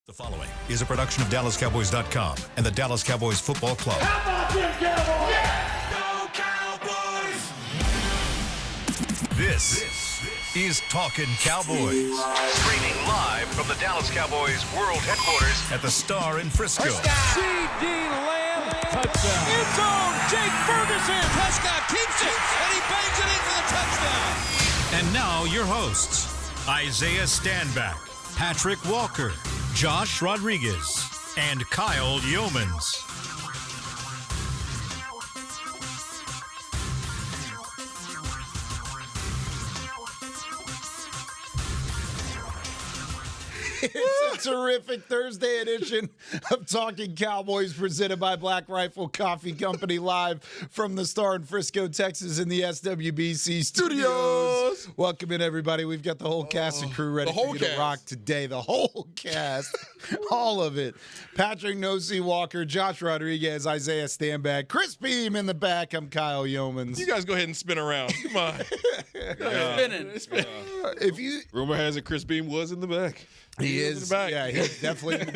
The following is a production of DallasCowboys.com and the Dallas Cowboys Football Club. How about them Cowboys? Yeah! Go Cowboys! This is Talkin Cowboys. Streaming live from the Dallas Cowboys World Headquarters at the Star in Frisco. C.D. Lamb, touchdown. End zone, Jake Ferguson. Prescott keeps it, and he bangs it in for the touchdown. And now your hosts, Isaiah Stanback, Patrik Walker, Josh Rodriguez, and Kyle Youmans. It's a terrific Thursday edition of Talking Cowboys presented by Black Rifle Coffee Company live from the Star in Frisco, Texas in the SWBC studios. Welcome in, everybody. We've got the whole cast and crew ready for you to rock today. The whole cast. All of it. Patrik Walker, Josh Rodriguez, Isaiah Stanback, Chris Beam in the back. I'm Kyle Youmans. You guys go ahead and spin around. Come on. Spinning. If you Rumor has it Chris Beam was in the back. He is. in the back. Yeah, he's definitely in the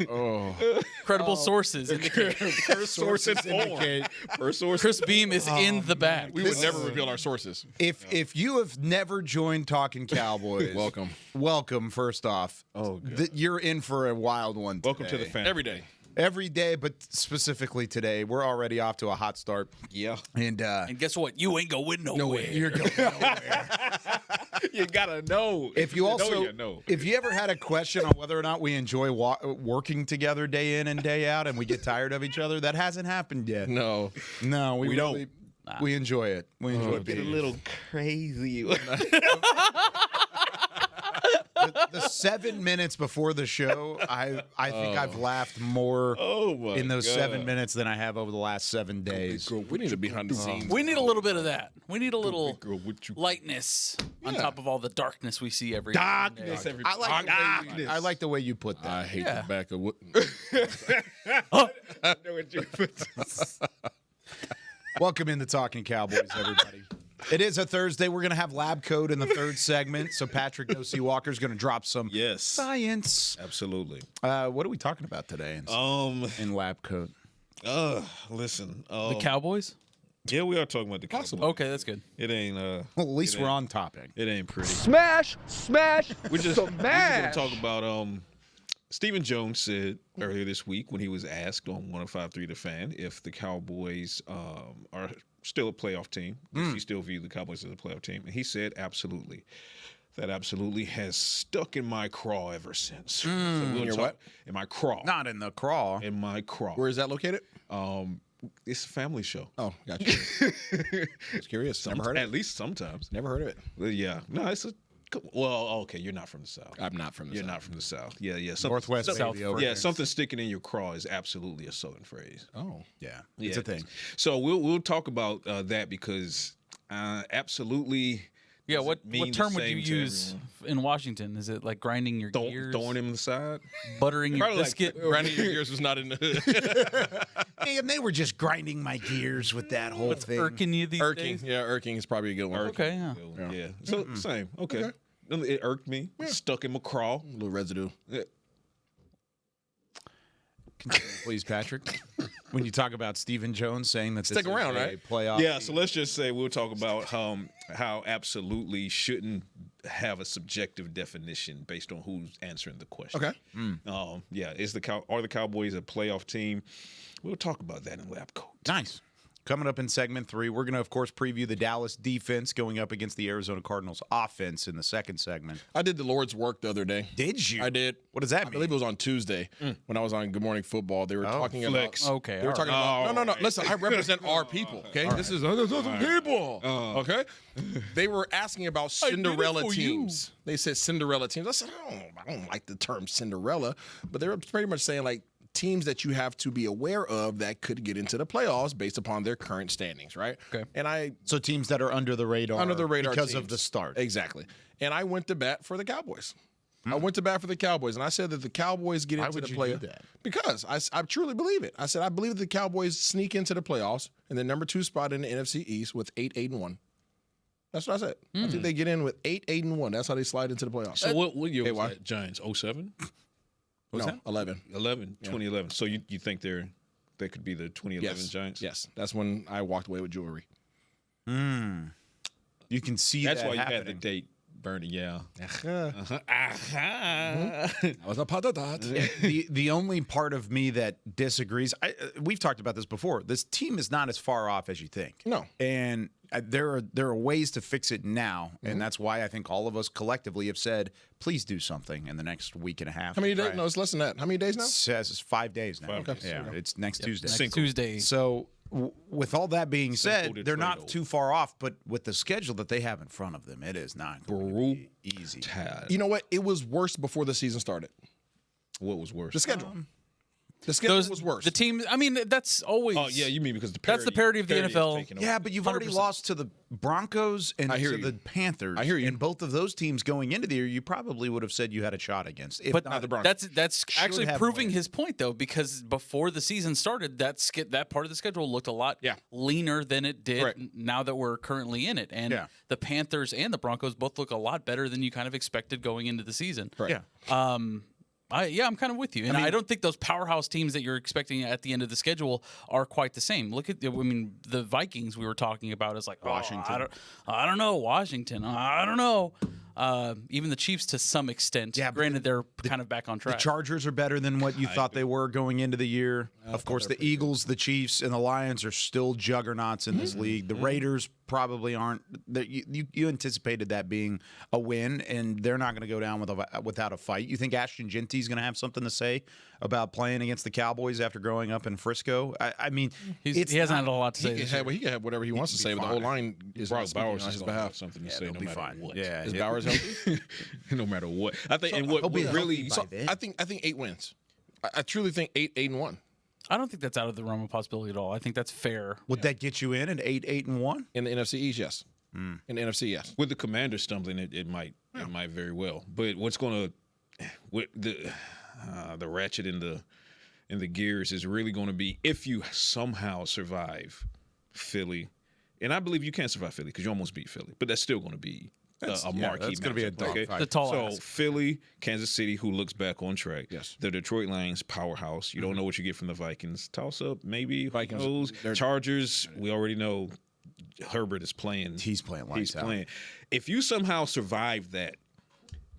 back. Credible sources indicate. First source indicate. First source. Chris Beam is in the back. We would never reveal our sources. If you have never joined Talking Cowboys, welcome. First off, you're in for a wild one. Welcome to today. the family. Every day, but specifically today, we're already off to a hot start. Yeah. And guess what? You ain't going nowhere. you're going nowhere. You gotta know. If you also, know. if you ever had a question on whether or not we enjoy working together day in and day out, and we get tired of each other, that hasn't happened yet. No, we don't. We enjoy it. We enjoy get a being little crazy. the 7 minutes before the show, I think I've laughed more in those 7 minutes than I have over the last 7 days. Girl, we need to be behind the scenes. We need a little bit of that. We need a little Girl, what you- lightness on top of all the darkness we see every Darkness. day. I like the way you put that. I hate Yeah. the back of what. I know what you put. Welcome into Talking Cowboys, everybody. It is a Thursday. We're going to have Lab Coat in the third segment. So Patrik Walker is going to drop some science. Absolutely. What are we talking about today in Lab Coat? Listen. The Cowboys? Yeah, we are talking about the Cowboys. Okay, that's good. It ain't. Well, at least we're on topic. It ain't pretty. Smash, We're just going to talk about Stephen Jones said earlier this week when he was asked on 105.3 The Fan if the Cowboys are still a playoff team. Does he still view the Cowboys as a playoff team? And he said absolutely. That absolutely has stuck in my craw ever since. So we'll talk, in my craw. Not in the crawl. In my craw. Where is that located? It's a family show. Oh, gotcha. I was curious. Never heard of it. At least sometimes. Never heard of it. Well, yeah. No, it's a... Well, okay, you're not from the South. I'm not from the South. You're not from the South. Yeah. Northwest South. Yeah, something sticking in your craw is absolutely a Southern phrase. Oh. Yeah, it's a thing. So we'll talk about that because absolutely. Yeah, what mean term the would you same to use in Washington? Is it like grinding your gears? Throwing him aside? Buttering your Probably biscuit? like grinding your gears was not in the hood. Man, they were just grinding my gears with that whole What's thing. irking you these Irking. days? Yeah, irking is probably a good one. Okay, yeah. Yeah. So same. Okay. It irked me. Stuck in my craw. A little residue. Yeah. Please, Patrik. When you talk about Stephen Jones saying that this Stick around, is a right? playoff. Yeah, so let's just say we'll talk about how absolutely shouldn't have a subjective definition based on who's answering the question. Okay. Yeah, are the Cowboys a playoff team? We'll talk about that in Lab Coat. Nice. Coming up in segment 3, we're going to, of course, preview the Dallas defense going up against the Arizona Cardinals offense in the second segment. I did the Lord's work the other day. Did you? I did. What does that I mean? believe it was on Tuesday when I was on Good Morning Football. They were talking about. Okay, They were talking about. No. Listen, I represent our people. Okay, this is other people. Okay, they were asking about Cinderella teams. They said Cinderella teams. I said I don't like the term Cinderella, but they were pretty much saying like teams that you have to be aware of that could get into the playoffs based upon their current standings, right? Okay. And So teams that are under the radar because of teams. the start. Exactly. And I went to bat for the Cowboys. I went to bat for the Cowboys, and I said that the Cowboys get into the playoffs. Why would you do that? Because I truly believe it. I said I believe that the Cowboys sneak into the playoffs in the number 2 spot in the NFC East with 8-8-1. That's what I said. I think they get in with 8-1. That's how they slide into the playoffs. So what year was that? Giants 07? No, 11. 2011. So you think they could be the 2011 Giants? Yes. That's when I walked away with jewelry. You can see That's that why you happening. had the date, Bernie. Yeah. I was a part of that. The only part of me that disagrees, we've talked about this before. This team is not as far off as you think. No. And there are ways to fix it now, and that's why I think all of us collectively have said, please do something in the next week and a half. How many days? No, it's less than that. How many days now? It says it's 5 days now. 5 days. Yeah, it's next Tuesday. Next Tuesday. So with all that being said, Detroit they're not old. too far off, but with the schedule that they have in front of them, it is not going to be easy. You know what? It was worse before the season started. What was worse? The schedule. The schedule was worse. The team. I mean, that's always. Oh yeah, you mean because That's the parody of the is NFL. taking over. Yeah, but you've already 100%. lost to the Broncos and I hear to you. the Panthers. I hear you. And both of those teams going into the year, you probably would have said you had a shot against. If But not the Broncos. that's actually have proving won. his point, though, because before the season started, that part of the schedule looked a lot leaner than it did Right. now that we're currently in it. And the Panthers and the Broncos both look a lot better than you kind of expected going into the season. Right. Yeah. I'm kind of with you, and I don't think those powerhouse teams that you're expecting at the end of the schedule are quite the same. Look at, the Vikings we were talking about is like Washington. I don't know, Washington. I don't know. Even the Chiefs to some extent. Yeah, but granted, they're kind of back on The track. Chargers are better than what you thought they were going into the year. Of course, the Eagles, the Chiefs, and the Lions are still juggernauts in this league. The Raiders probably aren't. You anticipated that being a win, and they're not going to go down without a fight. You think Ashton Genty's going to have something to say about playing against the Cowboys after growing up in Frisco? I mean, he hasn't had a lot to say. He this can, year. have, he can have whatever he wants to say, but the whole line is Brock speaking Bowers on is his gonna have behalf. something to Yeah, say they'll no be matter fine. what. Yeah, Is Bowers healthy? No matter what. I think and what really So I think 8 wins. I truly think 8-1 I don't think that's out of the realm of possibility at all. I think that's fair. would that get you in at 8-1? in the NFC East. Yes. In the NFC, yes. with the Commanders stumbling, it might very well. But what's going to with the ratchet in the gears is really going to be if you somehow survive Philly, and I believe you can survive Philly because you almost beat Philly, but that's still going to be a marquee. that's gonna be a matchup, dogfight. The tall So ask. Philly, Kansas City, who looks back on track. Yes. The Detroit Lions, powerhouse. You don't know what you get from the Vikings. Toss up, maybe. Vikings, Who knows? they're- Chargers, we already know Herbert is playing. He's playing lights He's out. playing. If you somehow survive that,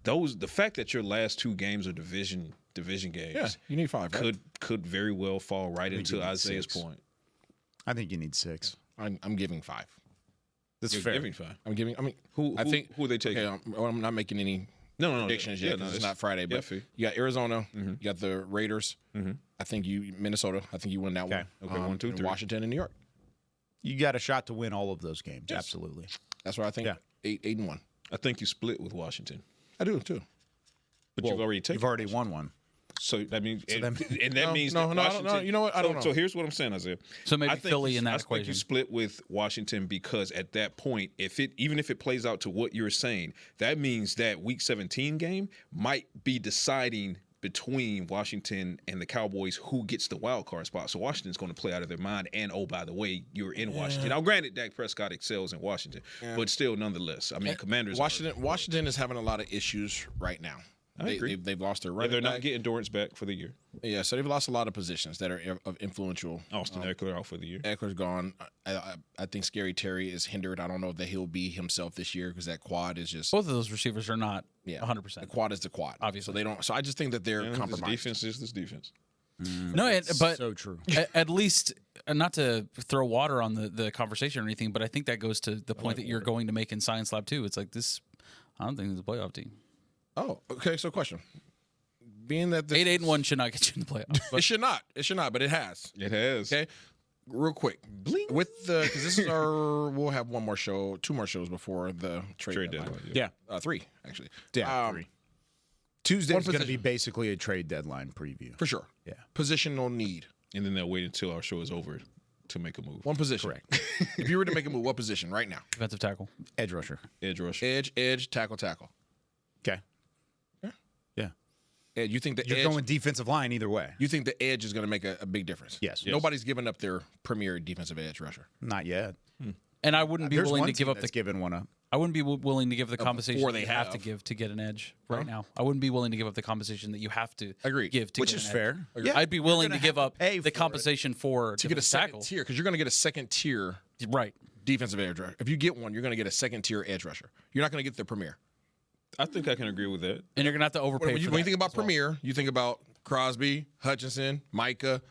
the fact that your last 2 games are division games, Yeah, you need 5. Right? could very well fall right into you need Isaiah's 6. point. I think you need 6. I'm giving 5. That's You're fair. giving 5. I'm giving. I mean, Who I think are they taking? Okay, I'm not making any No, predictions yeah, yet. 'Cause it's not Friday, yeah, but fee. you got Arizona, you got the Raiders. I think Minnesota. I think you win that Okay. one. Okay, 1, 2, and 3. Washington and New York. You got a shot to win all of those games. Absolutely. That's what I think. Yeah. 8-1. I think you split with Washington, I do too. but you've already taken. You've already won one. So that means, and that No, means no, that no, I don't Washington. know. You know what? I don't know. So here's what I'm saying, Isaiah. So maybe I think Philly you- in that I think equation. you split with Washington because at that point, even if it plays out to what you're saying, that means that Week 17 game might be deciding between Washington and the Cowboys who gets the wild card spot. So Washington's going to play out of their mind. And oh, by the way, you're in Washington. Now, granted, Dak Prescott excels in Washington, but still, nonetheless, I mean, Commanders. Washington is having a lot of issues right now. agree. They've lost their Yeah, running they're not back. getting Dorrance back for the year. Yeah, so they've lost a lot of positions that are of influential. Austin Eckler out for the year. Eckler's gone. I think Scary Terry is hindered. I don't know that he'll be himself this year because that quad is just Both of those receivers are not 100%. The quad is the quad. Obviously. So they don't. So I just think that they're This compromised. defense is this defense. No, but So true. at least not to throw water on the conversation or anything, but I think that goes to the point that you're going to make in Science Lab too. It's like this. I don't think it's a playoff team. Oh, okay. So question. Being that 8-1 should not get you in the playoffs. it should not. It should not. But it has. It has. Okay. Real quick, with the because this is our we'll have 2 more shows before the trade deadline. deadline. Yeah. 3 actually. Yeah. 3. Tuesday's going to position. be basically a trade deadline preview. For sure. Yeah. Positional need. And then they'll wait until our show is over to make a move. One position. Correct. If you were to make a move, what position right now? Defensive tackle. Edge rusher. Edge rush. Edge, tackle. Okay. Yeah. Ed, you think the You're edge? going defensive line either way. You think the edge is going to make a big difference? Yes. Nobody's given up their premier defensive edge rusher. Not yet. And I wouldn't be There's willing one to give team up that's the given one up. I wouldn't be willing to give the compensation before that they you have to have. give to get an edge right now. I wouldn't be willing to give up the compensation that you have to Agreed. give to Which get is an fair. edge. Yeah. I'd be willing to gonna give have to up pay the for compensation for to get a second tackle. tier, because you're going to get a second tier Right. defensive edge rusher. If you get one, you're going to get a second tier edge rusher. You're not going to get the premier. I think I can agree with that. And you're going to have to overpay When for you that think about as well. premier, you think about Crosby, Hutchinson, Micah,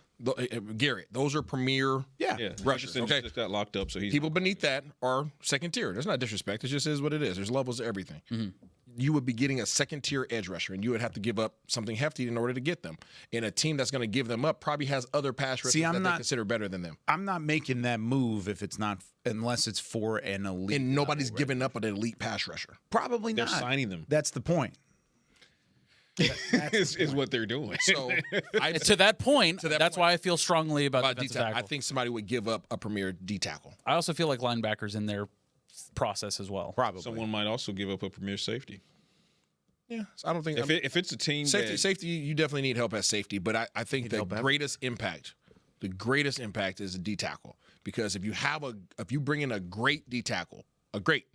Garrett. Those are premier Yeah, rushers. Hutchinson Okay. just got locked up, so he's People beneath that are second tier. There's not disrespect. It just is what it is. There's levels to everything. You would be getting a second tier edge rusher, and you would have to give up something hefty in order to get them. And a team that's going to give them up probably has other pass rushers that they consider better than them. I'm not making that move if it's not unless it's for an elite. And nobody's giving up an elite pass rusher. Probably they're not. signing them. That's the point. is what they're doing. So And to that point, that that's point. why I feel strongly about About defensive D-tackle, tackle. I think somebody would give up a premier D tackle. I also feel like linebackers in their process as well. Probably. Someone might also give up a premier safety. Yeah, so I don't think If it's a team safety. You definitely need help at safety, but I think the help at- greatest impact is a D tackle, because if you bring in a great D tackle, a great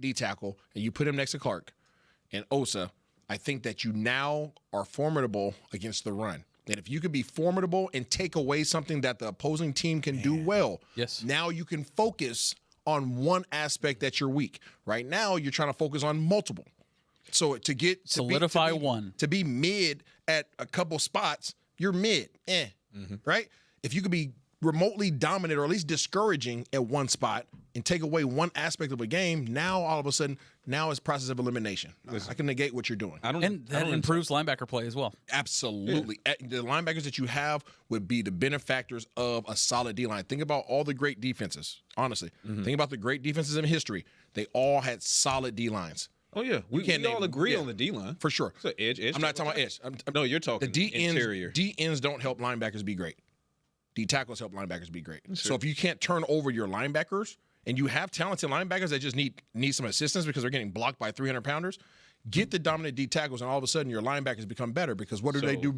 D tackle, and you put him next to Clark and Osa, I think that you now are formidable against the run. And if you could be formidable and take away something that the opposing team can do well, Yes. now you can focus on one aspect that you're weak. Right now, you're trying to focus on multiple. So to get Solidify one. to be mid at a couple spots, you're mid, right? If you could be remotely dominant or at least discouraging at one spot and take away one aspect of a game, now all of a sudden, now it's process of elimination. I can negate what you're doing. And that improves linebacker play as well. Absolutely. The linebackers that you have would be the benefactors of a solid D-line. Think about all the great defenses, honestly. Think about the great defenses in history. They all had solid D-lines. Oh yeah, we all agree on the D line For sure. So edge. I'm not talking about edge. No, you're talking the interior. D ends don't help linebackers be great. D tackles help linebackers be great. So if you can't turn over your linebackers, and you have talented linebackers that just need some assistance because they're getting blocked by 300-pounders, get the dominant D tackles, and all of a sudden your linebackers become better, because what do they do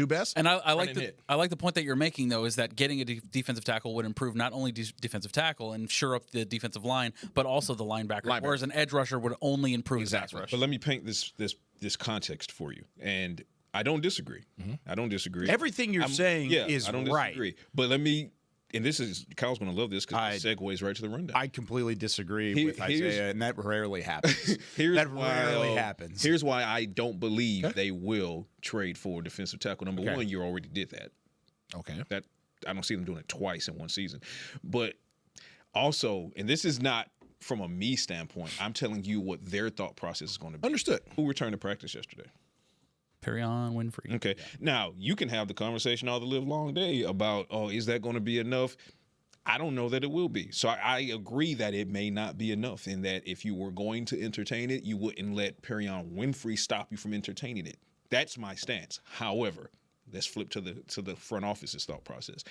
best? And I Run like and hit. I like the point that you're making, though, is that getting a defensive tackle would improve not only defensive tackle and shore up the defensive line, but also the linebacker. Whereas an edge rusher would only improve the pass rush. But let me paint this context for you, and I don't disagree. I don't disagree. Everything you're saying is I don't right. disagree. But let me, and this is Kyle's going to love this because it segues right to the rundown. I completely disagree with Isaiah, and that rarely happens. Here's rarely happens. Here's why I don't believe they will trade for defensive tackle. Number one, you already did that. Okay. That I don't see them doing it twice in one season. But also, and this is not from a me standpoint, I'm telling you what their thought process is going to be. Understood. Who returned to practice yesterday? Perion Winfrey. Okay. Now, you can have the conversation all the live long day about, is that going to be enough? I don't know that it will be. So I agree that it may not be enough, and that if you were going to entertain it, you wouldn't let Perion Winfrey stop you from entertaining it. That's my stance. However, let's flip to the front office's thought process.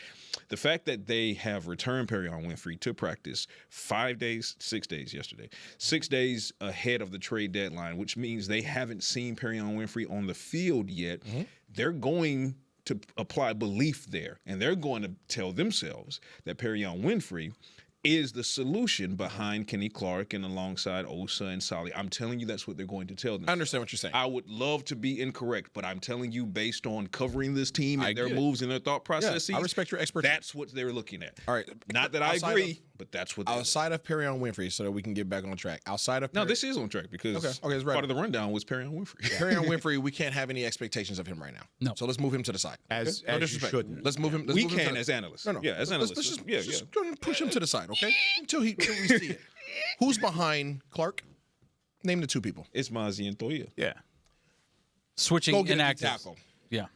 The fact that they have returned Perion Winfrey to practice 6 days yesterday, 6 days ahead of the trade deadline, which means they haven't seen Perion Winfrey on the field yet. They're going to apply belief there, and they're going to tell themselves that Perion Winfrey is the solution behind Kenny Clark and alongside Osa and Solly. I'm telling you, that's what they're going to tell them. I understand what you're saying. I would love to be incorrect, but I'm telling you, based on covering this team and their moves and their thought processes, I respect your expertise. That's what they're looking at. All right. Not that I agree, but that's what they're Outside of Perion Winfrey, so that we can get back on track. Outside of No, this is on track because Okay, it's right. part of the rundown was Perion Winfrey. Perion Winfrey, we can't have any expectations of him right now. No. So let's move him to the side. As No you disrespect. shouldn't. Let's move him. Let's We move him can to as analysts. No, no. Yeah, as analysts. Let's just, Yeah, just yeah. go ahead and push him to the side, okay? Until we see it. Who's behind Clark? Name the two people. It's Mazi and Thoya. Yeah. Switching Go get a inactive. tackle. Yeah.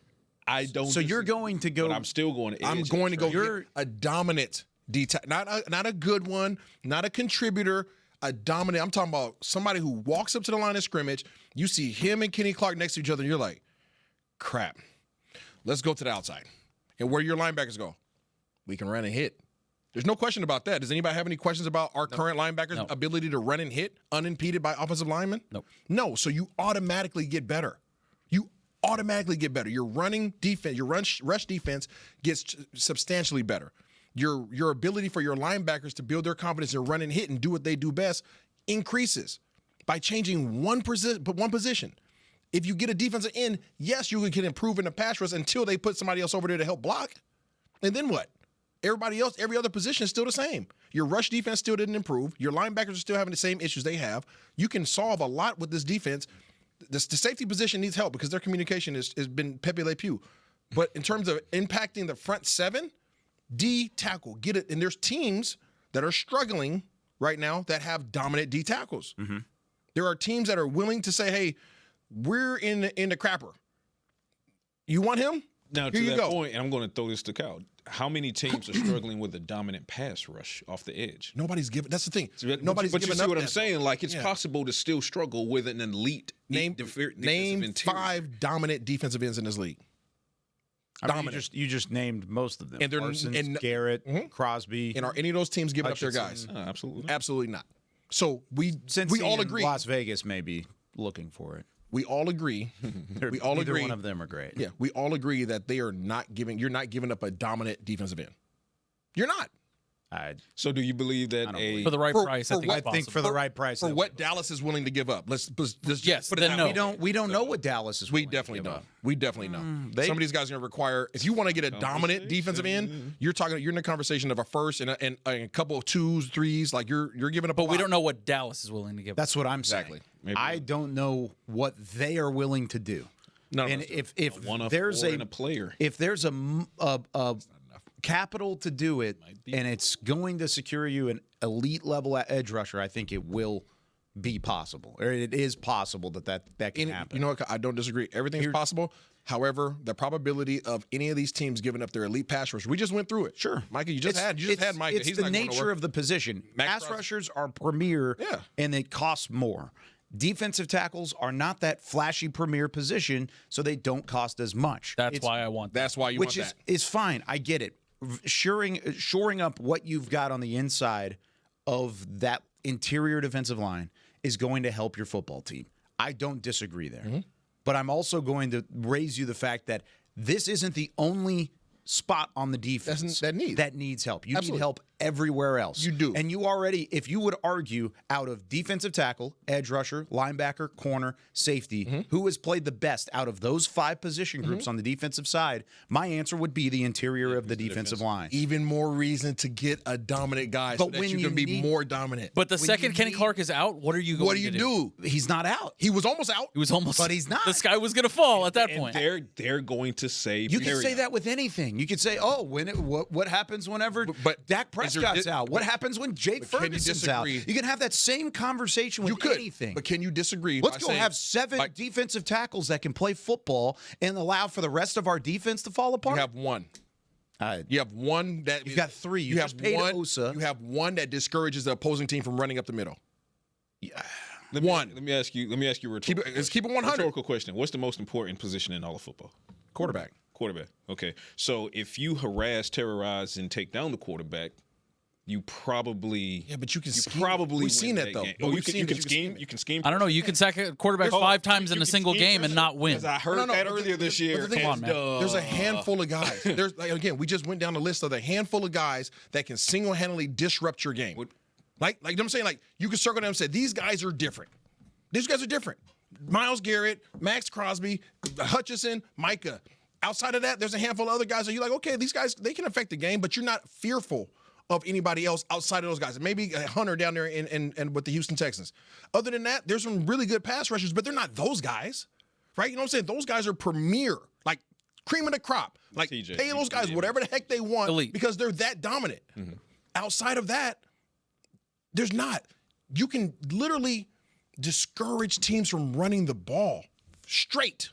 I don't. So you're disagree, going to go. but I'm still going to. I'm edge going to and go trade. get a dominant D tackle, not a good one, not a contributor, a dominant. I'm talking about somebody who walks up to the line of scrimmage. You see him and Kenny Clark next to each other, and you're like, crap. Let's go to the outside. And where your linebackers go, we can run and hit. There's no question about that. Does anybody have any questions about our current linebackers' ability to run and hit unimpeded by offensive linemen? Nope. No. So you automatically get better. You automatically get better. Your running defense, your rush defense gets substantially better. your ability for your linebackers to build their confidence and run and hit and do what they do best increases by changing one position. If you get a defensive end, yes, you can improve in the pass rush until they put somebody else over there to help block. And then what? Everybody else, every other position is still the same. Your rush defense still didn't improve. Your linebackers are still having the same issues they have. You can solve a lot with this defense. The safety position needs help because their communication has been Pepe Le Pew. But in terms of impacting the front seven, D tackle, get it. And there's teams that are struggling right now that have dominant D tackles. Mm-hmm. There are teams that are willing to say, hey, we're in the crapper. You want him? Now, to that point, and I'm going to throw this to Cal. How many teams are struggling with a dominant pass rush off the edge? Nobody's giving. That's the thing. Nobody's giving. But you see what I'm saying? Like, it's possible to still struggle with an elite. Name 5 dominant defensive ends in this league. I mean, you just named most of them. And Parsons, Garrett, Crosby. And are any of those teams giving up their guys? Absolutely. Absolutely not. So we all agree. Las Vegas may be looking for it. We all agree. We all Neither agree. one of them are great. Yeah, we all agree that they are not giving. You're not giving up a dominant defensive end. You're not. So do you believe that for the right price? I think for the right price for what Dallas is willing to give up. Let's yes. Put it No. We don't know what Dallas is. We definitely don't. We definitely know. Some of these guys are going to require. If you want to get a dominant defensive end, you're in the conversation of a first and a couple of 2s, 3s. Like you're giving up. But we don't know what Dallas is willing to give. That's what I'm saying. Exactly. I don't know what they are willing to do. No, and if there's a player, if there's a capital to do it, and it's going to secure you an elite level edge rusher, I think it will be possible, or it is possible that can happen. You know what? I don't disagree. Everything's possible. However, the probability of any of these teams giving up their elite pass rush, we just went through it. Sure, Micah, you just had Micah. It's the nature of the position. Pass rushers are premier, and it costs more. Defensive tackles are not that flashy premier position, so they don't cost as much. That's why I want that. That's why you want that. Which is fine. I get it. Shoring up what you've got on the inside of that interior defensive line is going to help your football team. I don't disagree there. Mm-hmm. But I'm also going to raise you the fact that this isn't the only spot on the defense that needs help. You need help everywhere else. You do. And you already, if you would argue out of defensive tackle, edge rusher, linebacker, corner, safety, who has played the best out of those 5 position groups on the defensive side, my answer would be the interior of the defensive line. Even more reason to get a dominant guy so that you can be more dominant. But the second Kenny Clark is out, what are you going to do? He's not out. He was almost out. But he's not. The sky was going to fall at that point. They're going to say you can say that with anything. You could say, what happens whenever Dak Prescott's out? What happens when Jake Ferguson's out? You can have that same conversation with anything. But can you disagree? Let's go have 7 defensive tackles that can play football and allow for the rest of our defense to fall apart. You have one. You have one that you've got 3. You have one. Osa. You have one that discourages the opposing team from running up the middle. Yeah. Let me ask you. Let's keep it 100. Rhetorical question. What's the most important position in all of football? Quarterback. Okay. So if you harass, terrorize, and take down the quarterback, you probably but you can scheme. Probably we've seen that though. You can scheme. You can scheme. I don't know. You can sack a quarterback 5 times in a single game and not win. I heard that earlier this year. Come on, man. There's a handful of guys. There's again, we just went down the list of the handful of guys that can single-handedly disrupt your game. Like I'm saying, like you can circle them and say these guys are different. These guys are different. Myles Garrett, Max Crosby, Hutchinson, Micah. Outside of that, there's a handful of other guys that you're like, okay, these guys, they can affect the game, but you're not fearful of anybody else outside of those guys. Maybe a Hunter down there in with the Houston Texans. Other than that, there's some really good pass rushers, but they're not those guys, right? You know what I'm saying? Those guys are premier, like cream of the crop. Like pay those guys whatever the heck they want because they're that dominant. Mm-hmm. Outside of that, there's not. You can literally discourage teams from running the ball straight.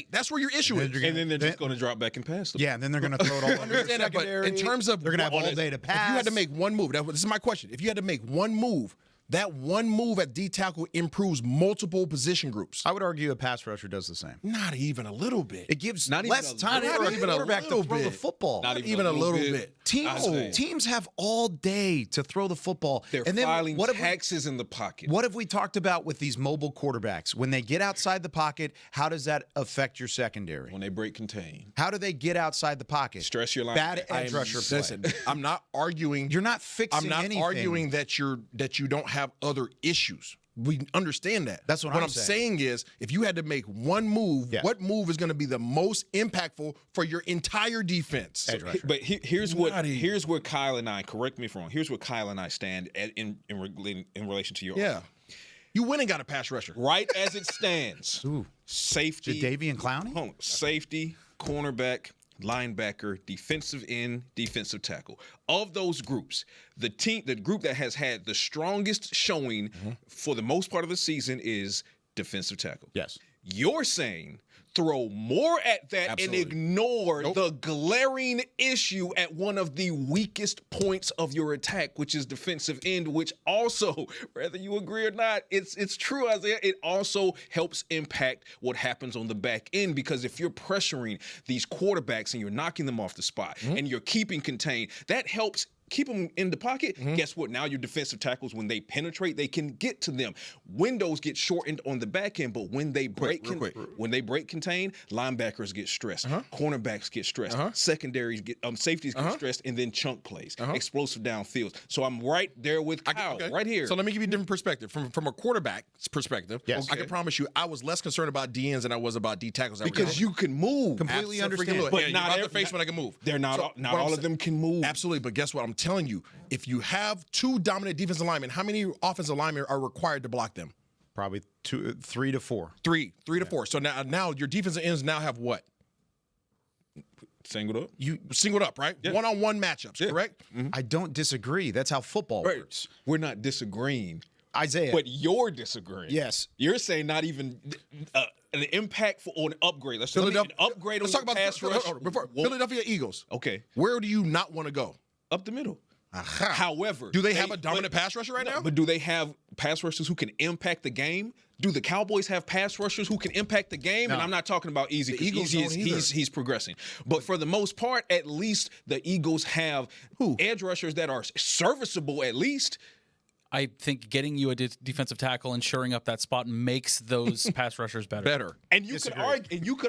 That's where your issue is. And then they're just going to drop back and pass them. Yeah, and then they're going to throw it all over the secondary. But in terms of they're going to have all day to pass. If you had to make one move, this is my question. If you had to make one move That one move at D tackle improves multiple position groups. I would argue a pass rusher does the same. Not even a little bit. It gives Not even less time for a quarterback to throw the football. Not even a little bit. Teams have all day to throw the football. They're and then filing taxes in the pocket. What have we talked about with these mobile quarterbacks? When they get outside the pocket, how does that affect your secondary? When they break contain. How do they get outside the pocket? Stress your line. Bad edge rusher play. Listen, I'm not arguing. You're not fixing anything. I'm not arguing that you don't have other issues. We understand that. That's what I'm saying is, if you had to make one move, what move is going to be the most impactful for your entire defense? But here's where Kyle and I, correct me if I'm wrong, here's where Kyle and I stand in relation to your argument. You went and got a pass rusher. Right as it stands. Safety. Jadeveon Clowney? Safety, cornerback, linebacker, defensive end, defensive tackle. Of those groups, the group that has had the strongest showing for the most part of the season is defensive tackle. Yes. You're saying throw more at that and ignore the glaring issue at one of the weakest points of your attack, which is defensive end, which also, whether you agree or not, it's true, Isaiah, it also helps impact what happens on the back end, because if you're pressuring these quarterbacks and you're knocking them off the spot and you're keeping contained, that helps keep them in the pocket. Guess what? Now your defensive tackles, when they penetrate, they can get to them. Windows get shortened on the back end, but when they break contain, linebackers get stressed, cornerbacks get stressed, secondaries get safeties get stressed, and then chunk plays, explosive downfields. So I'm right there with Kyle, right here. So let me give you a different perspective. From a quarterback's perspective, I can promise you, I was less concerned about DNs than I was about D tackles. Because you can move. Completely understand. But not every face when I can move. They're not all of them can move. Absolutely, but guess what? I'm telling you, if you have two dominant defensive linemen, how many offensive linemen are required to block them? Probably 3 to 4. Three to 4. So now your defensive ends now have what? Singled up. You singled up, right? Yeah. One-on-one matchups, correct? I don't disagree. That's how football works. We're not disagreeing, Isaiah. but you're disagreeing. Yes. You're saying not even an impact or an upgrade. Let's talk about pass rush. Philadelphia Eagles. Okay. Where do you not want to go? Up the middle. However, do they have a dominant pass rusher right now? But do they have pass rushers who can impact the game? Do the Cowboys have pass rushers who can impact the game? No. And I'm not talking about Easy. He's progressing. But for the most part, at least the Eagles have edge rushers that are serviceable at least. I think getting you a defensive tackle and shoring up that spot makes those pass rushers better. And you could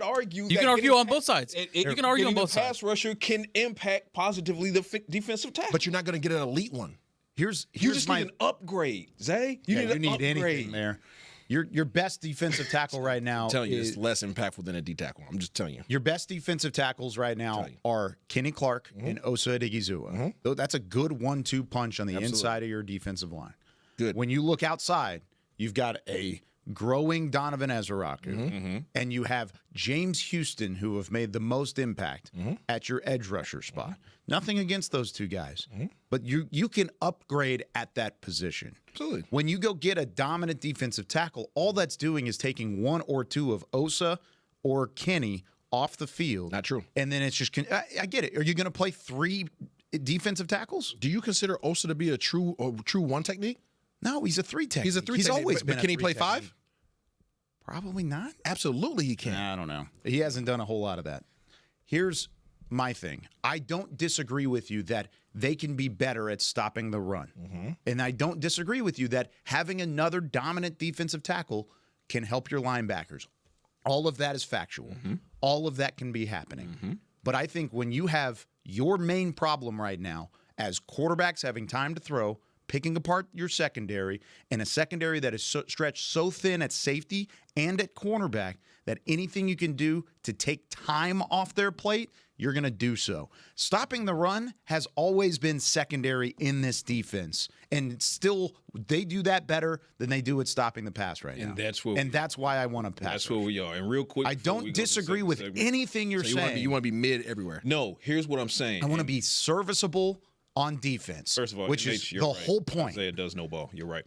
argue. You can argue on both sides. You can argue on both sides. Pass rusher can impact positively the defensive tackle. But you're not going to get an elite one. You just need an upgrade, Zay. You need anything there. Your best defensive tackle right now I'm telling you, it's less impactful than a D tackle. I'm just telling you. Your best defensive tackles right now are Kenny Clark and Osa Odighizuwa. That's a good 1-2 punch on the inside of your defensive line. Good. When you look outside, you've got a growing Donovan Ezeraku, and you have James Houston, who have made the most impact at your edge rusher spot. Nothing against those two guys, but you can upgrade at that position. Absolutely. When you go get a dominant defensive tackle, all that's doing is taking 1 or 2 of Osa or Kenny off the field. Not true. And then it's just, I get it. Are you going to play 3 defensive tackles? Do you consider Osa to be a true 1 technique? No, he's a 3 technique. He's a 3 He's technique. always been. But can he play 5? Probably not. Absolutely he can. I don't know. He hasn't done a whole lot of that. Here's my thing. I don't disagree with you that they can be better at stopping the run. And I don't disagree with you that having another dominant defensive tackle can help your linebackers. All of that is factual. All of that can be happening. But I think when you have your main problem right now as quarterbacks having time to throw, picking apart your secondary, and a secondary that is stretched so thin at safety and at cornerback that anything you can do to take time off their plate, you're going to do so. Stopping the run has always been secondary in this defense, and still they do that better than they do at stopping the pass right now. And that's why I want to pass. That's where we are. And real quick, I don't disagree with anything you're saying. You want to be mid everywhere. No, here's what I'm saying. I want to be serviceable on defense. First of all, which Nate, is you're the right. whole point. Isaiah does know ball. You're right.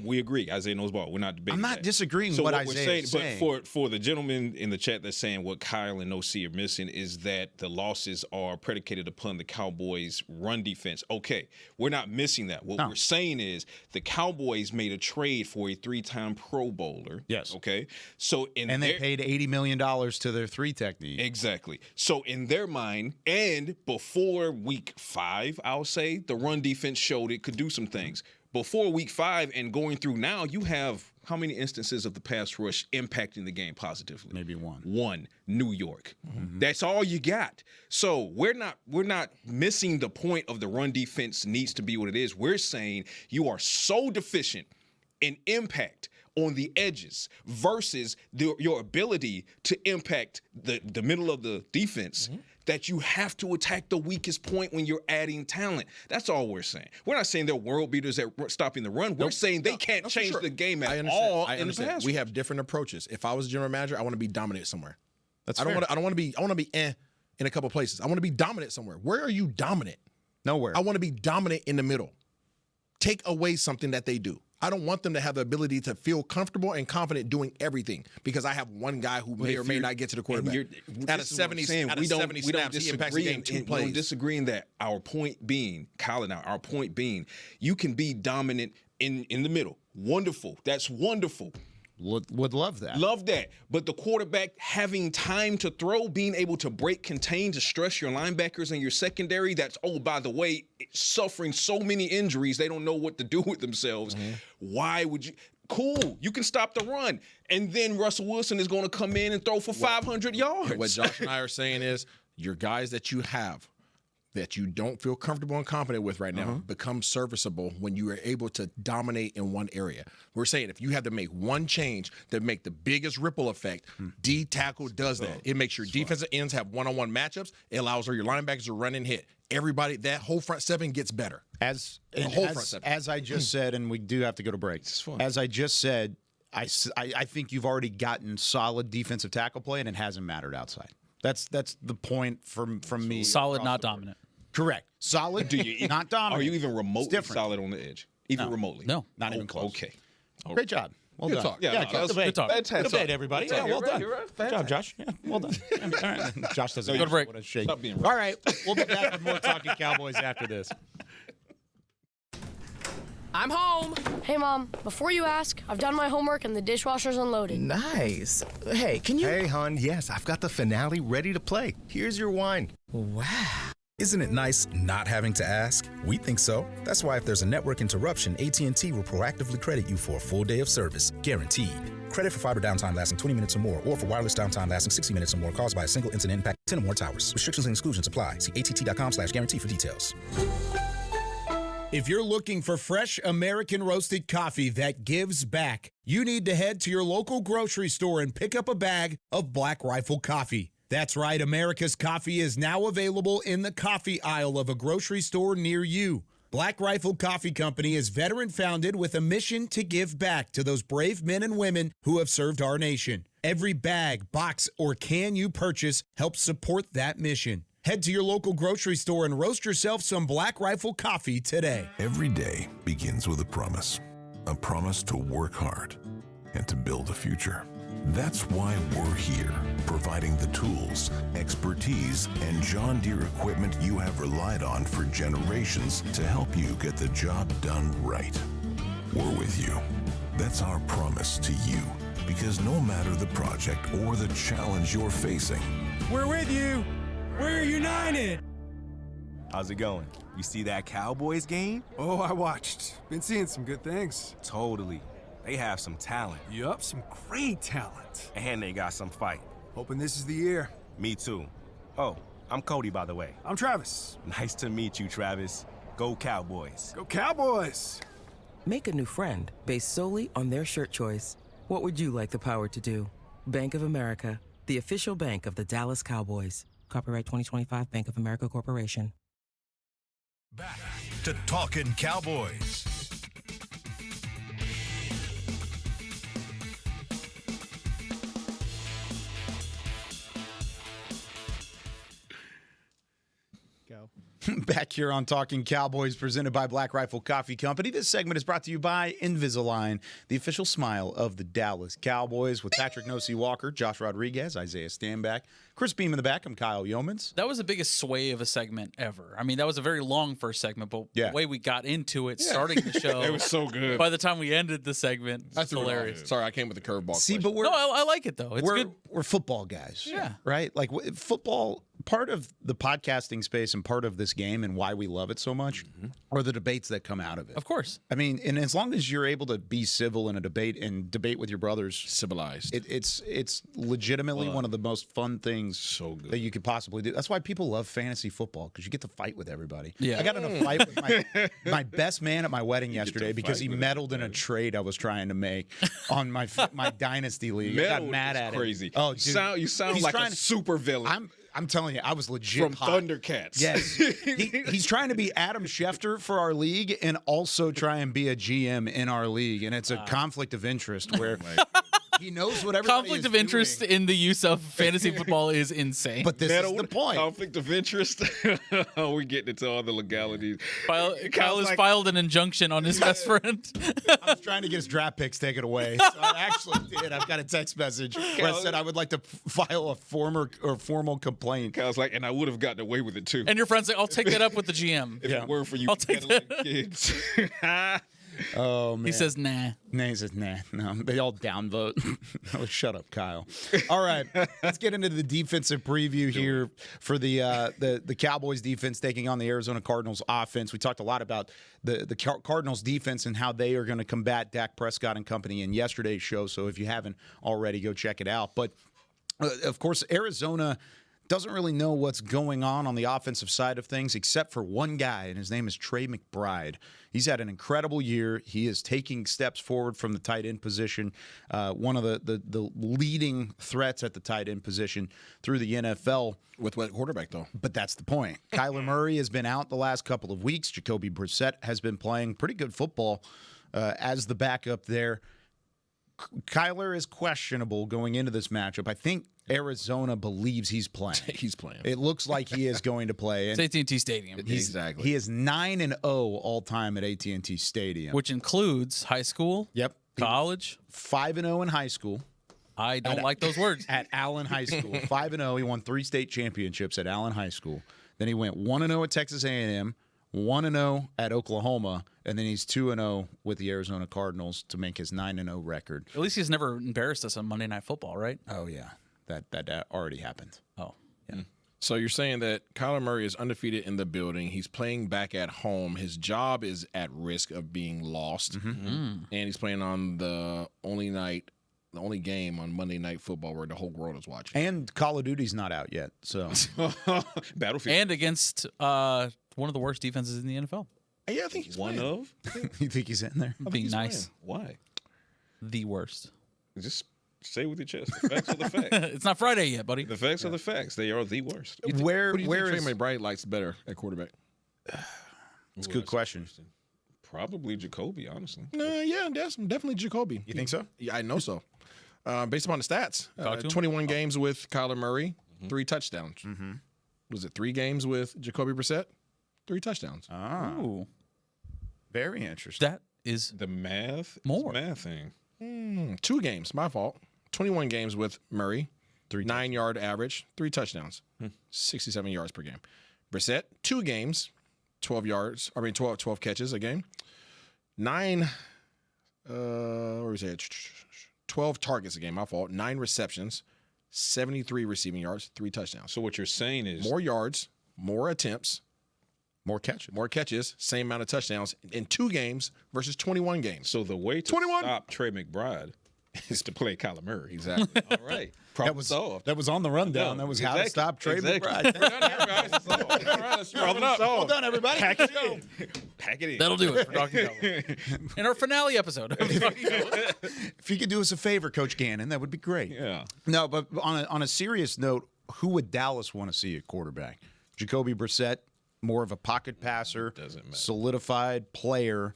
We agree. Isaiah knows ball. We're not debating. I'm not that. disagreeing So what we're Isaiah is saying. But for the gentleman in the chat that's saying what Kyle and OC are missing is that the losses are predicated upon the Cowboys' run defense. Okay, we're not missing that. What we're saying is the Cowboys made a trade for a 3-time Pro Bowler. Yes. Okay. So and they paid $80 million to their 3 technique. Exactly. So in their mind, and before week 5, I'll say, the run defense showed it could do some things. Before week 5 and going through now, you have how many instances of the pass rush impacting the game positively? Maybe one. One, New York. That's all you got. So we're not missing the point of the run defense needs to be what it is. We're saying you are so deficient in impact on the edges versus your ability to impact the middle of the defense that you have to attack the weakest point when you're adding talent. That's all we're saying. We're not saying they're world beaters at stopping the run. We're saying they can't change the game at all in the pass. We have different approaches. If I was a general manager, I want to be dominant somewhere. That's I don't want to be in a couple places. I want to be dominant somewhere. Where are you dominant? Nowhere. I want to be dominant in the middle. Take away something that they do. I don't want them to have the ability to feel comfortable and confident doing everything because I have one guy who may or may not get to the quarterback. Out of 70 snaps, he impacts the game 2 plays. We don't disagree in that. Our point being, Kyle and I, our point being, you can be dominant in the middle. Wonderful. That's wonderful. Would love that. Love that. But the quarterback having time to throw, being able to break, contain, to stress your linebackers and your secondary, that's, oh, by the way, suffering so many injuries, they don't know what to do with themselves. Why would you? Cool, you can stop the run. And then Russell Wilson is going to come in and throw for 500 yards. What Josh and I are saying is your guys that you have that you don't feel comfortable and confident with right now become serviceable when you are able to dominate in one area. We're saying if you have to make one change that make the biggest ripple effect, D tackle does that. It makes your defensive ends have one-on-one matchups. It allows your linebackers to run and hit. Everybody, that whole front seven gets better. As I just said, and we do have to go to break. As I just said, I think you've already gotten solid defensive tackle play, and it hasn't mattered outside. That's the point from me. Solid, not dominant. Correct. Solid, not dominant. Are you even remotely solid on the edge? Even remotely? No. Not even close. Okay. Great job. Well done. talk. Yeah, good talk. Fantastic. Good debate, everybody. Yeah, well done. You're right. Good job, Josh. Yeah, well done. All right. Josh doesn't Go to break. Stop being All right. We'll be back with more Talking Cowboys after this. I'm home. Hey, Mom, before you ask, I've done my homework and the dishwasher's unloaded. Nice. Hey, can you... Hey, hon, yes, I've got the finale ready to play. Here's your wine. Wow. Isn't it nice not having to ask? We think so. That's why if there's a network interruption, AT&T will proactively credit you for a full day of service, guaranteed. Credit for fiber downtime lasting 20 minutes or more, or for wireless downtime lasting 60 minutes or more caused by a single incident impact 10 or more towers. Restrictions and exclusions apply. See att.com/guarantee for details. If you're looking for fresh American roasted coffee that gives back, you need to head to your local grocery store and pick up a bag of Black Rifle coffee. That's right, America's coffee is now available in the coffee aisle of a grocery store near you. Black Rifle Coffee Company is veteran-founded with a mission to give back to those brave men and women who have served our nation. Every bag, box, or can you purchase helps support that mission. Head to your local grocery store and roast yourself some Black Rifle coffee today. Every day begins with a promise to work hard and to build a future. That's why we're here, providing the tools, expertise, and John Deere equipment you have relied on for generations to help you get the job done right. We're with you. That's our promise to you, because no matter the project or the challenge you're facing, we're with you. We're united. How's it going? You see that Cowboys game? Oh, I watched. Been seeing some good things. Totally. They have some talent. Yup, some great talent. And they got some fight. Hoping this is the year. Me too. Oh, I'm Cody, by the way. I'm Travis. Nice to meet you, Travis. Go Cowboys. Go Cowboys. Make a new friend based solely on their shirt choice. What would you like the power to do? Bank of America, the official bank of the Dallas Cowboys. Copyright 2025 Bank of America Corporation. Back to Talkin' Cowboys. Go. Back here on Talking Cowboys, presented by Black Rifle Coffee Company. This segment is brought to you by Invisalign, the official smile of the Dallas Cowboys, with Patrik Walker, Josh Rodriguez, Isaiah Stanback, Chris Beam in the back. I'm Kyle Youmans. That was the biggest sway of a segment ever. I mean, that was a very long first segment, but the way we got into it, starting the show. It was so good. By the time we ended the segment, that's hilarious. Sorry, I came with the curveball. See, question. but I like it, though. It's good. We're football guys. Yeah. Right? Like, football, part of the podcasting space and part of this game and why we love it so much are the debates that come out of it. Of course. I mean, and as long as you're able to be civil in a debate and debate with your brothers, civilized, it's legitimately one of the most fun things that you could possibly do. That's why people love fantasy football, because you get to fight with everybody. Yeah. I got in a fight with my best man at my wedding yesterday because he meddled in a trade I was trying to make on my dynasty league. I got mad at him. Crazy. Oh, dude. You sound like a super villain. I'm telling you, I was legit from hot. Thundercats. Yes. He's trying to be Adam Schefter for our league and also try and be a GM in our league. And it's a conflict of interest where he knows what everybody Conflict is of interest doing. in the use of fantasy football is insane. But this is the point. Conflict of interest. We're getting into all the legalities. Kyle has filed an injunction on his best friend. I was trying to get his draft picks taken away. So I actually did. I've got a text message where I said I would like to file a formal complaint. Kyle's like, and I would have gotten away with it too. And your friend's like, I'll take that up with the GM. If it weren't for you I'll take that. kids. Oh, man. He says, nah. He says, nah. No, they all downvote. Oh, shut up, Kyle. All right, let's get into the defensive preview here for the Cowboys defense taking on the Arizona Cardinals offense. We talked a lot about the Cardinals defense and how they are going to combat Dak Prescott and company in yesterday's show. So if you haven't already, go check it out. But, of course, Arizona doesn't really know what's going on the offensive side of things except for one guy, and his name is Trey McBride. He's had an incredible year. He is taking steps forward from the tight end position, one of the leading threats at the tight end position through the NFL. With what quarterback, though? But that's the point. Kyler Murray has been out the last couple of weeks. Jacoby Brissett has been playing pretty good football as the backup there. Kyler is questionable going into this matchup. I think Arizona believes he's playing. He's playing. It looks like he is going to play. It's AT&T Stadium. Exactly. He is 9-0 all time at AT&T Stadium, Which includes high school, college, 5-0 in high school. I don't like those words. At Allen High School, 5-0. He won 3 state championships at Allen High School. Then he went 1-0 at Texas A&M, 1-0 at Oklahoma, and then he's 2-0 with the Arizona Cardinals to make his 9-0 record. At least he's never embarrassed us on Monday Night Football, right? Oh, yeah. That already happened. Oh. Yeah. So you're saying that Kyler Murray is undefeated in the building. He's playing back at home. His job is at risk of being lost. And he's playing on the only game on Monday Night Football where the whole world is watching. And Call of Duty's not out yet, so Battlefield. And against one of the worst defenses in the NFL. Yeah, I think he's one playing. of. You think he's in there? I'm being nice. Why? The worst. Just say with your chest. The facts are the facts. It's not Friday yet, buddy. The facts are the facts. They are the worst. Where Who do you think is Trey McBride likes better at quarterback? It's a good question. Probably Jacoby, honestly. Yeah, that's definitely Jacoby. You think so? Yeah, I know so. Based upon the stats, Talk to him? 21 games with Kyler Murray, 3 touchdowns. Was it 3 games with Jacoby Brissett? 3 touchdowns. Ooh. Very interesting. That is The math. More. Math thing. 2 games, my fault. 21 games with Murray, 9-yard average, 3 touchdowns, 67 yards per game. Brissett, 2 games, 12 catches a game, 12 targets a game, my fault, 9 receptions, 73 receiving yards, 3 touchdowns. So what you're saying is More yards, more attempts, More catches. same amount of touchdowns in 2 games versus 21 games. So the way to 21. stop Trey McBride is to play Kyler Murray. Exactly. All right. Problem solved. That was on the rundown. That was how to stop Trey McBride. We're done here, guys. All right, let's wrap it up. Well done, everybody. Pack it in. Pack it in. That'll do it for Talkin Cowboys. In our finale episode. If you could do us a favor, Coach Gannon, that would be great. Yeah. No, but on a serious note, who would Dallas want to see at quarterback? Jacoby Brissett, more of a pocket passer, solidified player.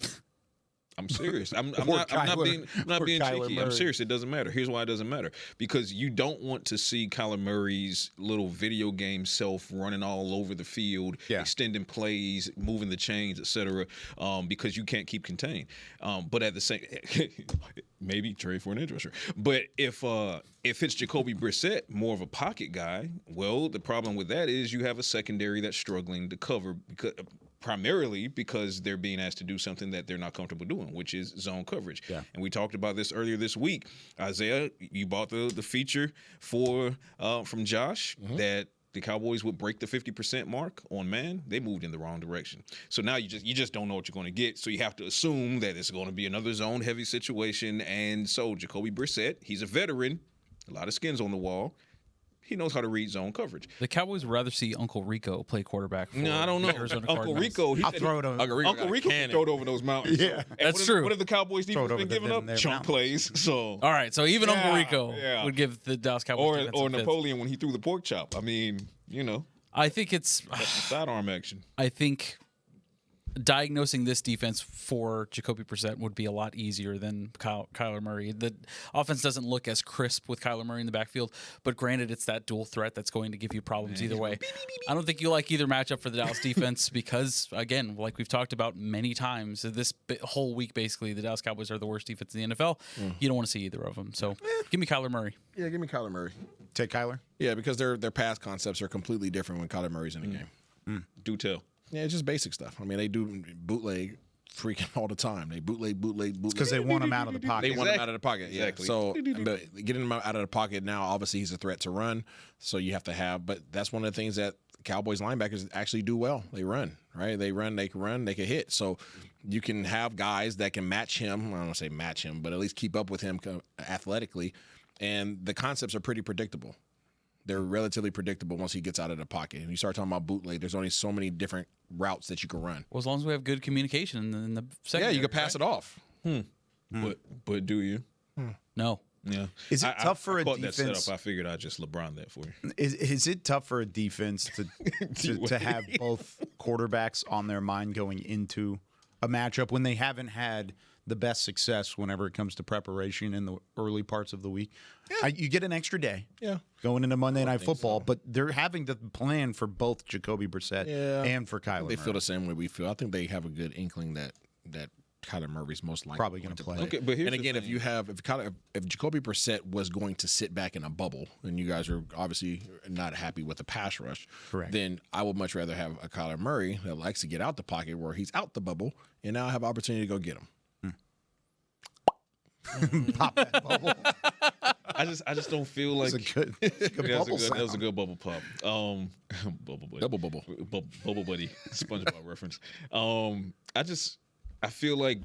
I'm serious. I'm not being cheeky. I'm serious. It doesn't matter. Here's why it doesn't matter. Because you don't want to see Kyler Murray's little video game self running all over the field, extending plays, moving the chains, etc. Because you can't keep contained. But at the same, maybe trade for an edge rusher. But if it's Jacoby Brissett, more of a pocket guy, well, the problem with that is you have a secondary that's struggling to cover primarily because they're being asked to do something that they're not comfortable doing, which is zone coverage. Yeah. And we talked about this earlier this week. Isaiah, you bought the feature from Josh that the Cowboys would break the 50% mark on man. They moved in the wrong direction. So now you just don't know what you're going to get. So you have to assume that it's going to be another zone heavy situation. And so Jacoby Brissett, he's a veteran, a lot of skins on the wall. He knows how to read zone coverage. The Cowboys would rather see Uncle Rico play quarterback. No, I don't know. Uncle Rico, I'll throw it over. Uncle Rico can throw it over those mountains. Yeah, that's true. What have the Cowboys defense been giving up? Chunk plays. So all right, so even Uncle Rico would give the Dallas Cowboys or Napoleon when he threw the pork chop. I mean, I think it's sidearm action. I think diagnosing this defense for Jacoby Brissett would be a lot easier than Kyler Murray. The offense doesn't look as crisp with Kyler Murray in the backfield, but granted, it's that dual threat that's going to give you problems either way. I don't think you like either matchup for the Dallas defense because, again, like we've talked about many times, this whole week, basically, the Dallas Cowboys are the worst defense in the NFL. You don't want to see either of them. So give me Kyler Murray. Yeah, give me Kyler Murray. Take Kyler? Yeah, because their pass concepts are completely different when Kyler Murray's in the game. Do tell. Yeah, it's just basic stuff. I mean, they do bootleg freaking all the time. They bootleg. Because they want him out of the pocket. They want him out of the pocket, yeah. Exactly. So getting him out of the pocket now, obviously he's a threat to run. So you have to have, but that's one of the things that Cowboys linebackers actually do well. They run, right? They run, they can hit. So you can have guys that can match him. I don't want to say match him, but at least keep up with him athletically. And the concepts are pretty predictable. They're relatively predictable once he gets out of the pocket. And you start talking about bootleg, there's only so many different routes that you can run. Well, as long as we have good communication in the secondary. Yeah, you can pass it off. But do you? No. Yeah. Is it tough for a defense? defense? That setup, I figured I'd just LeBron that for you. Is it tough for a defense to have both quarterbacks on their mind going into a matchup when they haven't had the best success whenever it comes to preparation in the early parts of the week? Yeah. You get an extra day going into Monday Night Football, but they're having to plan for both Jacoby Brissett and for Kyler Murray. They feel the same way we feel. I think they have a good inkling that Kyler Murray's most likely probably going to play. Okay, but and again, if Jacoby Brissett was going to sit back in a bubble, and you guys are obviously not happy with the pass rush, correct? Then I would much rather have a Kyler Murray that likes to get out the pocket where he's out the bubble, and now I have opportunity to go get him. Pop that bubble. I just don't feel like that was a good bubble pop. Bubble buddy, SpongeBob reference. I feel like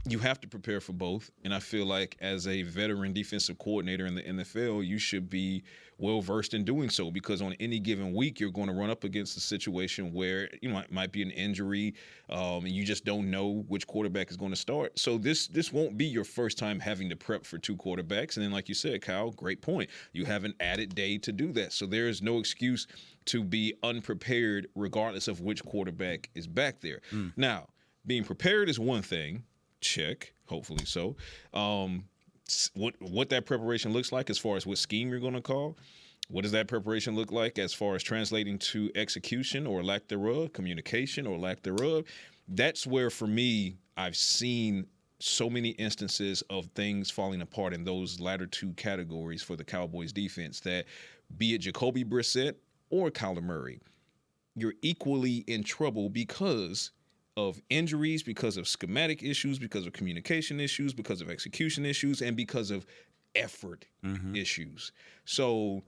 you have to prepare for both, and I feel like as a veteran defensive coordinator in the NFL, you should be well versed in doing so, because on any given week you're going to run up against a situation where it might be an injury, and you just don't know which quarterback is going to start. So this won't be your first time having to prep for two quarterbacks, and then like you said, Kyle, great point. You have an added day to do that, so there is no excuse to be unprepared regardless of which quarterback is back there. Now, being prepared is one thing. Check, hopefully so. What that preparation looks like as far as what scheme you're going to call. What does that preparation look like as far as translating to execution or lack thereof, communication or lack thereof? That's where, for me, I've seen so many instances of things falling apart in those latter two categories for the Cowboys defense, that be it Jacoby Brissett or Kyler Murray, you're equally in trouble because of injuries, because of schematic issues, because of communication issues, because of execution issues, and because of effort issues. So,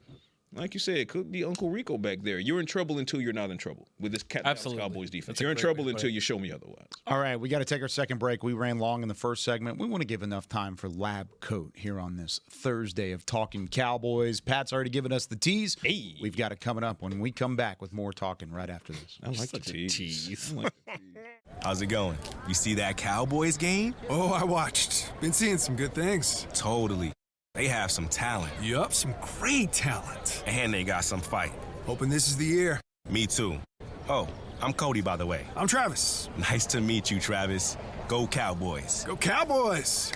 like you said, it could be Uncle Rico back there. You're in trouble until you're not in trouble with this Cowboys defense. You're in trouble until you show me otherwise. All right, we got to take our second break. We ran long in the first segment. We want to give enough time for Lab Koat here on this Thursday of Talking Cowboys. Pat's already given us the tease. Hey. We've got it coming up when we come back with more talking right after this. I like the tease. How's it going? You see that Cowboys game? Oh, I watched. Been seeing some good things. Totally. They have some talent. Yup, some great talent. And they got some fight. Hoping this is the year. Me too. Oh, I'm Cody, by the way. I'm Travis. Nice to meet you, Travis. Go Cowboys. Go Cowboys!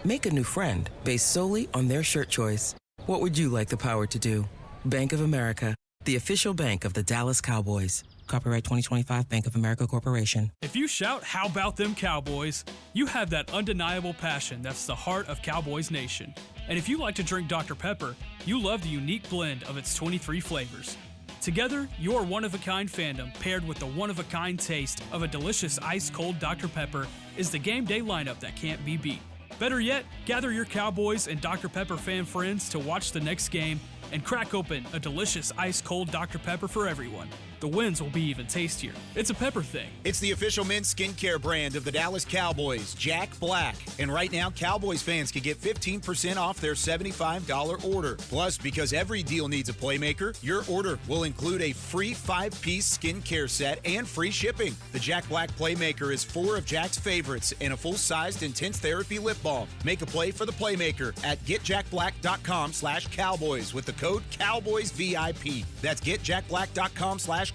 Make a new friend based solely on their shirt choice. What would you like the power to do? Bank of America, the official bank of the Dallas Cowboys. Copyright 2025 Bank of America Corporation. If you shout, "How about them Cowboys?" you have that undeniable passion that's the heart of Cowboys Nation. And if you like to drink Dr. Pepper, you love the unique blend of its 23 flavors. Together, your one-of-a-kind fandom paired with the one-of-a-kind taste of a delicious ice-cold Dr. Pepper is the game day lineup that can't be beat. Better yet, gather your Cowboys and Dr. Pepper fan friends to watch the next game and crack open a delicious ice-cold Dr. Pepper for everyone. The wins will be even tastier. It's a pepper thing. It's the official men's skincare brand of the Dallas Cowboys, Jack Black. And right now, Cowboys fans can get 15% off their $75 order. Plus, because every deal needs a playmaker, your order will include a free 5-piece skincare set and free shipping. The Jack Black Playmaker is 4 of Jack's favorites and a full-sized intense therapy lip balm. Make a play for the Playmaker at getjackblack.com/Cowboys with the code CowboysVIP. That's getjackblack.com/Cowboys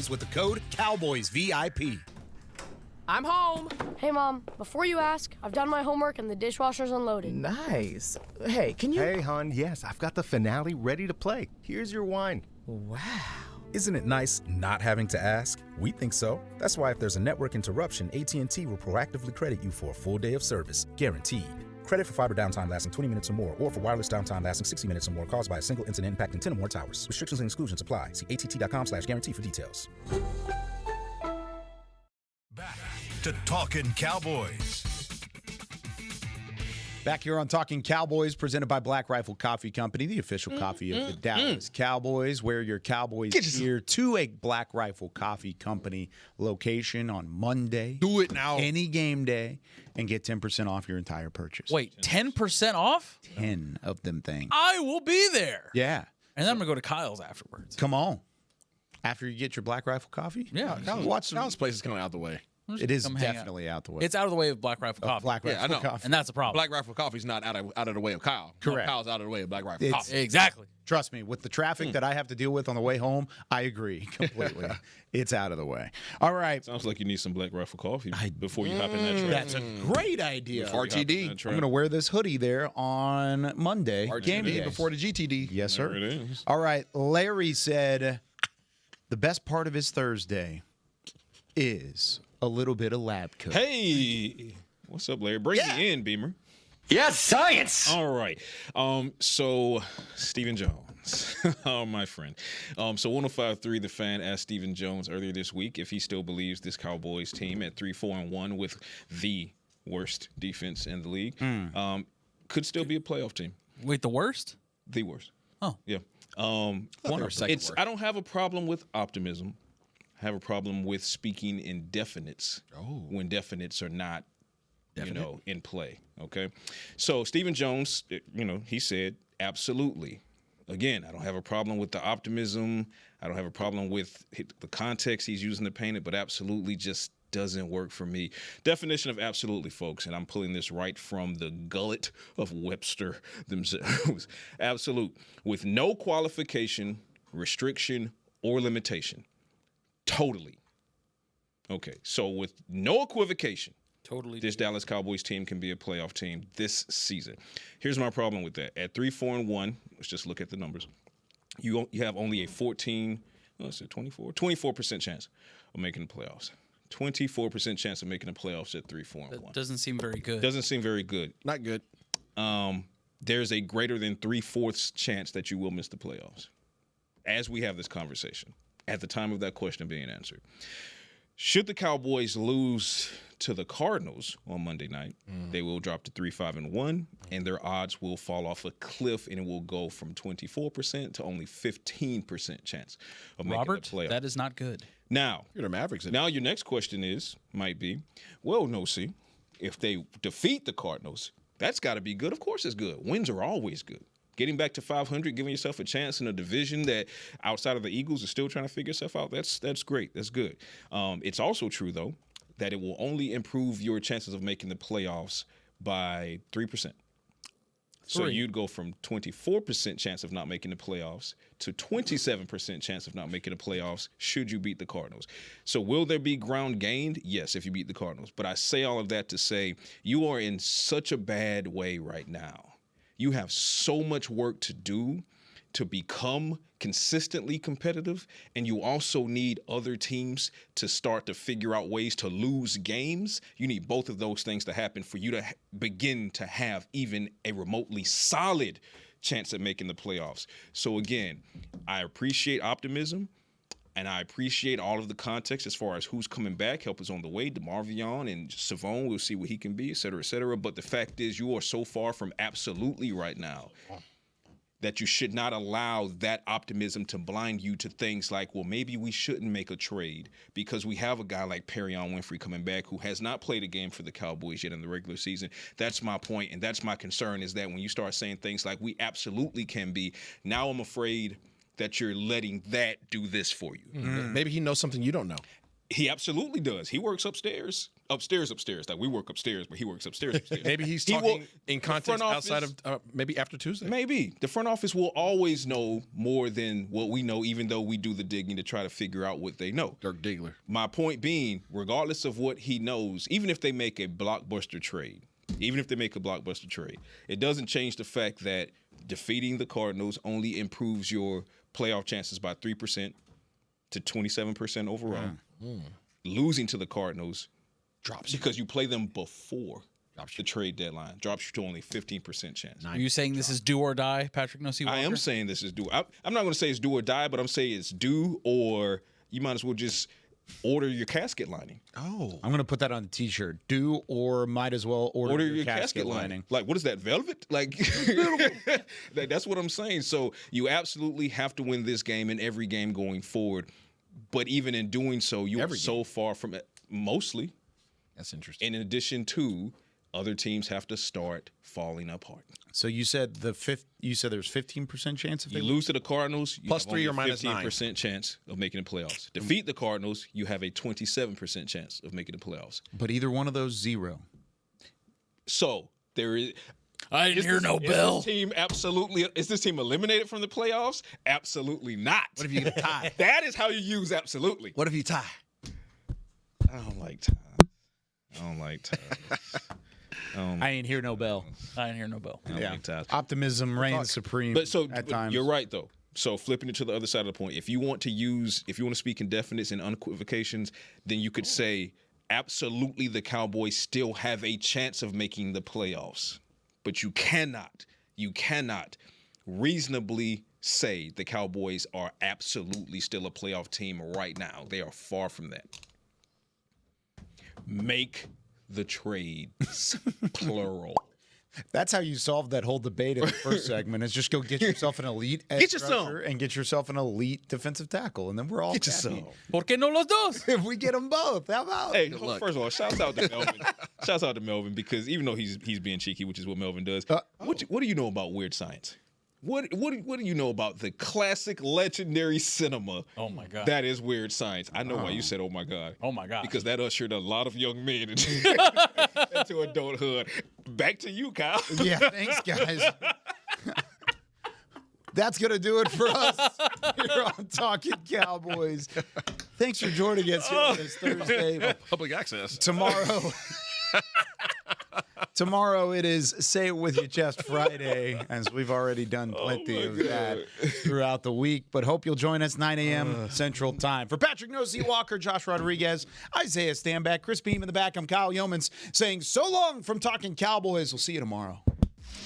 with the code CowboysVIP. I'm home. Hey, Mom, before you ask, I've done my homework and the dishwasher's unloaded. Nice. Hey, can you... Hey, hon, yes, I've got the finale ready to play. Here's your wine. Wow. Isn't it nice not having to ask? We think so. That's why if there's a network interruption, AT&T will proactively credit you for a full day of service, guaranteed. Credit for fiber downtime lasting 20 minutes or more, or for wireless downtime lasting 60 minutes or more caused by a single incident impacting 10 or more towers. Restrictions and exclusions apply. See att.com/guarantee for details. Back to Talkin Cowboys. Back here on Talking Cowboys, presented by Black Rifle Coffee Company, the official coffee of the Dallas Cowboys. Wear your Cowboys gear to a Black Rifle Coffee Company location on Monday. Do it now. Any game day, and get 10% off your entire purchase. Wait, 10% off? 10 of them things. I will be there. Yeah. And then I'm going to go to Kyle's afterwards. Come on. After you get your Black Rifle Coffee? Yeah. Kyle's place is kind of out the way. It is definitely out the way. It's out of the way of Black Rifle Coffee. Black Rifle I know. Coffee. And that's a problem. Black Rifle Coffee's not out of the way of Kyle. Correct. Kyle's out of the way of Black Rifle It's- Coffee. Exactly. Trust me, with the traffic that I have to deal with on the way home, I agree completely. It's out of the way. All right. Sounds like you need some Black Rifle coffee before you hop in that truck. That's a great idea. RTD. I'm going to wear this hoodie there on Monday. Game day. before the GTD. Yes, sir. There it is. All right. Larry said the best part of his Thursday is a little bit of lab coat. Hey, what's up, Larry? Bring me in, Beamer. Yes, science. All right. So Stephen Jones, my friend. So 105.3 The Fan asked Stephen Jones earlier this week if he still believes this Cowboys team at 3-4-1 with the worst defense in the league could still be a playoff team. Wait, the worst? The worst. Oh. Yeah. One or second worst. I don't have a problem with optimism. I have a problem with speaking in definites when definites are not, in play. Okay. So Stephen Jones, he said, absolutely. Again, I don't have a problem with the optimism. I don't have a problem with the context he's using to paint it, but absolutely just doesn't work for me. Definition of absolutely, folks, and I'm pulling this right from the gullet of Webster themselves. Absolute, with no qualification, restriction, or limitation. Totally. Okay, so with no equivocation, this Dallas Cowboys team can be a playoff team this season. Here's my problem with that. At 3-4-1, let's just look at the numbers. You have only a 24% chance of making the playoffs. 24% chance of making the playoffs at 3-4-1. That doesn't seem very good. Doesn't seem very good. Not good. There's a greater than 3/4 chance that you will miss the playoffs as we have this conversation at the time of that question being answered. Should the Cowboys lose to the Cardinals on Monday night, they will drop to 3-5-1, and their odds will fall off a cliff, and it will go from 24% to only 15% chance of making the playoffs. That is not good. Now, you're the Mavericks. Now your next question might be, well, no, see, if they defeat the Cardinals, that's got to be good. Of course it's good. Wins are always good. Getting back to 500, giving yourself a chance in a division that outside of the Eagles is still trying to figure stuff out, that's great. That's good. It's also true, though, that it will only improve your chances of making the playoffs by 3%. So you'd go from 24% chance of not making the playoffs to 27% chance of not making the playoffs should you beat the Cardinals. So will there be ground gained? Yes, if you beat the Cardinals. But I say all of that to say you are in such a bad way right now. You have so much work to do to become consistently competitive, and you also need other teams to start to figure out ways to lose games. You need both of those things to happen for you to begin to have even a remotely solid chance at making the playoffs. So again, I appreciate optimism, and I appreciate all of the context as far as who's coming back. Help is on the way. DeMarvion and Savon, we'll see what he can be, et cetera, et cetera. But the fact is you are so far from absolutely right now that you should not allow that optimism to blind you to things like, well, maybe we shouldn't make a trade because we have a guy like Perion Winfrey coming back who has not played a game for the Cowboys yet in the regular season. That's my point, and that's my concern, is that when you start saying things like we absolutely can be, now I'm afraid that you're letting that do this for you. Mm-hmm. Maybe he knows something you don't know. He absolutely does. He works upstairs. Like we work upstairs, but he works upstairs. Maybe he's talking in context outside of maybe after Tuesday. Maybe. The front office will always know more than what we know, even though we do the digging to try to figure out what they know. Dirk Diggler. My point being, regardless of what he knows, even if they make a blockbuster trade, it doesn't change the fact that defeating the Cardinals only improves your playoff chances by 3% to 27% overall. Losing to the Cardinals drops because you play them before the trade deadline. Drops you to only 15% chance. Are you saying this is do or die, Patrik Walker? I am saying this is do. I'm not going to say it's do or die, but I'm saying it's do, or you might as well just order your casket lining. Oh. I'm going to put that on a T-shirt. Do or might as well order your casket lining. Like, what is that, velvet? Like, that's what I'm saying. So you absolutely have to win this game and every game going forward. But even in doing so, you are so far from it. Mostly. That's interesting. And in addition to, other teams have to start falling apart. So you said there's 15% chance if you lose to the Cardinals, you plus have 3 or only a minus 15% chance of making the playoffs. Defeat the Cardinals, you have a 27% chance of making the playoffs. But either one of those, 0. So there is. I didn't hear no bell. Is this team eliminated from the playoffs? Absolutely not. What if you get a tie? That is how you use absolutely. What if you tie? I don't like ties. I ain't hear no bell. I ain't hear no bell. Like ties. Optimism reigns supreme at times. You're right, though. So flipping it to the other side of the point, if you want to speak in definites and unequivocations, then you could say absolutely the Cowboys still have a chance of making the playoffs. But you cannot reasonably say the Cowboys are absolutely still a playoff team right now. They are far from that. Make the trades, plural. That's how you solve that whole debate in the first segment, is just go get yourself an elite edge rusher and get yourself an elite defensive tackle, and then we're all happy. ¿Por qué no los dos? If we get them both, how about? Hey, first of all, shouts out to Melvin. Shouts out to Melvin, because even though he's being cheeky, which is what Melvin does, what do you know about weird science? What do you know about the classic legendary cinema? Oh my God, that is weird science. I know why you said, "Oh my God." Oh my God, because that ushered a lot of young men into adulthood. Back to you, Kyle. Yeah, thanks, guys. That's going to do it for us here on Talkin Cowboys. Thanks for joining us here on this Thursday. Public access. Tomorrow it is Say It With Your Chest Friday, as we've already done plenty of that throughout the week. But hope you'll join us 9 a.m. Central Time. For Patrik Walker, Josh Rodriguez, Isaiah Stanback, Chris Beam in the back, I'm Kyle Youmans saying so long from Talkin Cowboys. We'll see you tomorrow.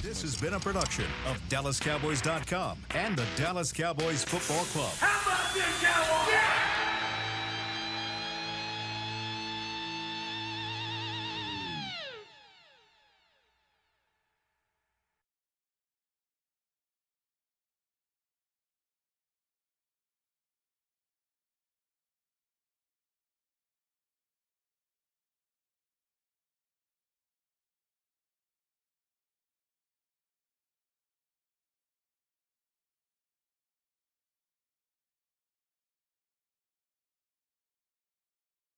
This has been a production of DallasCowboys.com and the Dallas Cowboys Football Club. How about this, Cowboys?